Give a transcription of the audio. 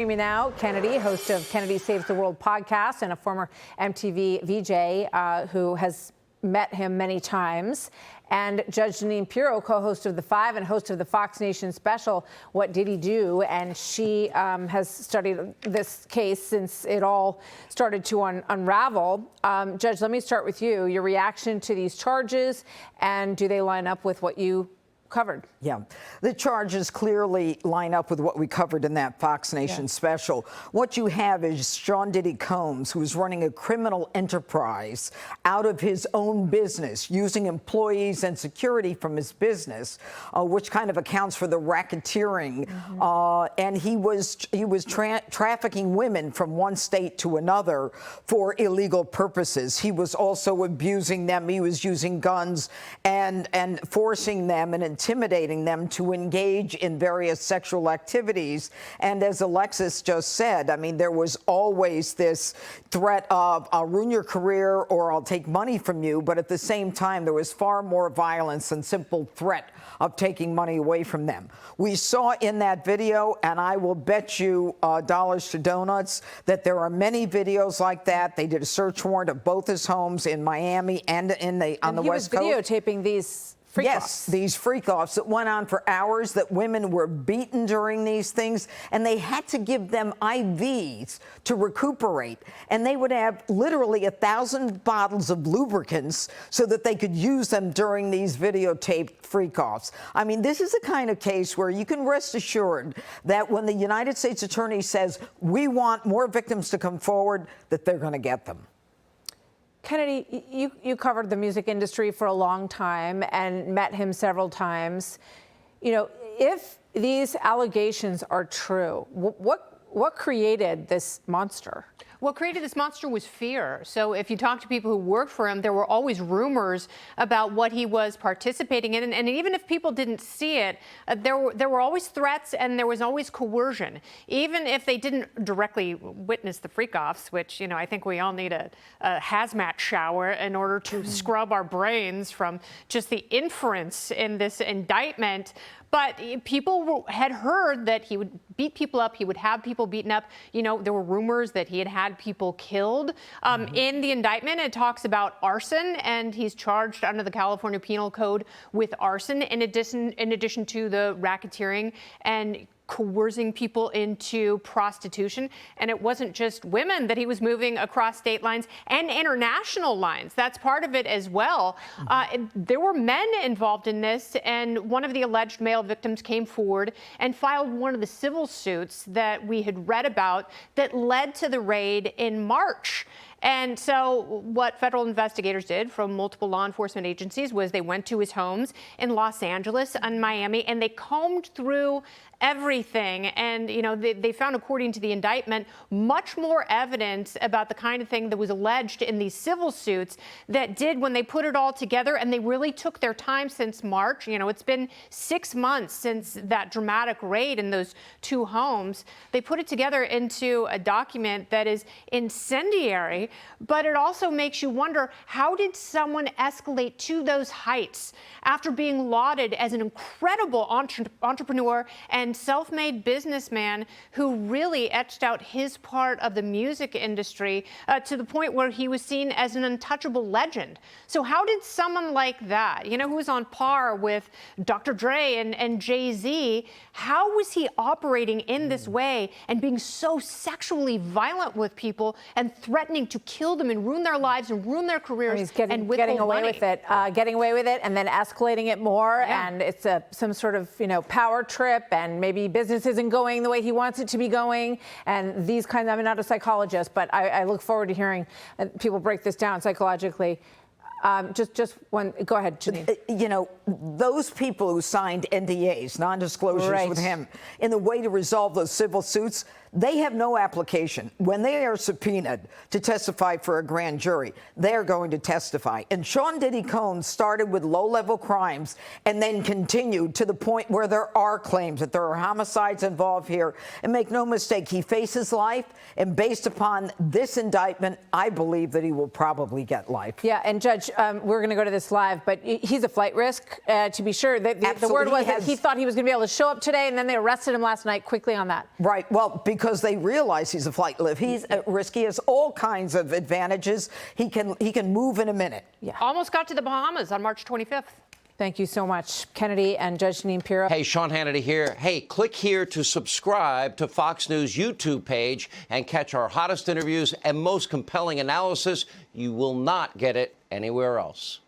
Me now, Kennedy, host of Kennedy Saves the World podcast and a former MTV VJ who has met him many times, and Judge Jeanine Pirro, co-host of The Five and host of the Fox Nation special, What Did He Do? And she has studied this case since it all started to unravel. Judge, let me start with you. Your reaction to these charges, and do they line up with what you covered? Yeah, the charges clearly line up with what we covered in that Fox Nation special. What you have is Sean Diddy Combs, who's running a criminal enterprise out of his own business, using employees and security from his business, which kind of accounts for the racketeering. And he was trafficking women from one state to another for illegal purposes. He was also abusing them. He was using guns and forcing them and intimidating them to engage in various sexual activities. And as Alexis just said, I mean, there was always this threat of, I'll ruin your career or I'll take money from you. But at the same time, there was far more violence and simple threat of taking money away from them. We saw in that video, and I will bet you dollars to donuts, that there are many videos like that. They did a search warrant of both his homes in Miami and on the West Coast. He was videotaping these Yes, these freak-offs that went on for hours, that women were beaten during these things, and they had to give them IVs to recuperate. And they would have literally 1,000 bottles of lubricants so that they could use them during these videotaped freak-offs. I mean, this is the kind of case where you can rest assured that when the United States Attorney says, we want more victims to come forward, that they're going to get them. Kennedy, you covered the music industry for a long time and met him several times. You know, if these allegations are true, what created this monster? What created this monster was fear. So if you talk to people who worked for him, there were always rumors about what he was participating in. And even if people didn't see it, there were always threats and there was always coercion. Even if they didn't directly witness the freak-offs, which, you know, I think we all need a hazmat shower in order to scrub our brains from just the inference in this indictment. But people had heard that he would beat people up, he would have people beaten up. You know, there were rumors that he had had people killed. In the indictment, it talks about arson, and he's charged under the California Penal Code with arson, in addition to the racketeering and coercing people into prostitution. And it wasn't just women that he was moving across state lines and international lines. That's part of it as well. There were men involved in this, and one of the alleged male victims came forward and filed one of the civil suits that we had read about that led to the raid in March. And so what federal investigators did from multiple law enforcement agencies was they went to his homes in Los Angeles and Miami, and they combed through everything. And, you know, they found, according to the indictment, much more evidence about the kind of thing that was alleged in these civil suits that did, when they put it all together, and they really took their time since March. You know, it's been 6 months since that dramatic raid in those two homes. They put it together into a document that is incendiary, but it also makes you wonder, how did someone escalate to those heights after being lauded as an incredible entrepreneur and self-made businessman who really etched out his part of the music industry to the point where he was seen as an untouchable legend? So how did someone like that, you know, who was on par with Dr. Dre and Jay-Z, how was he operating in this way and being so sexually violent with people and threatening to kill them and ruin their lives and ruin their careers? He's getting away with it, and then escalating it more. Yeah. And it's some sort of, you know, power trip, and maybe business isn't going the way he wants it to be going. And these kinds, I'm not a psychologist, but I look forward to hearing people break this down psychologically. Just one, go ahead, Jeanine. You know, those people who signed NDAs, non-disclosures with him, in the way to resolve those civil suits, they have no application. When they are subpoenaed to testify for a grand jury, they are going to testify. And Sean Diddy Combs started with low-level crimes and then continued to the point where there are claims that there are homicides involved here. And make no mistake, he faces life. And based upon this indictment, I believe that he will probably get life. Yeah, and Judge, we're going to go to this live, but he's a flight risk, to be sure. The word was that he thought he was going to be able to show up today, and then they arrested him last night quickly on that. Right. Well, because they realize he's a flight lift. He's at risk. He has all kinds of advantages. He can move in a minute. Yeah. Almost got to the Bahamas on March 25th. Thank you so much, Kennedy and Judge Jeanine Pirro. Hey, Sean Hannity here. Hey, click here to subscribe to Fox News YouTube page and catch our hottest interviews and most compelling analysis. You will not get it anywhere else.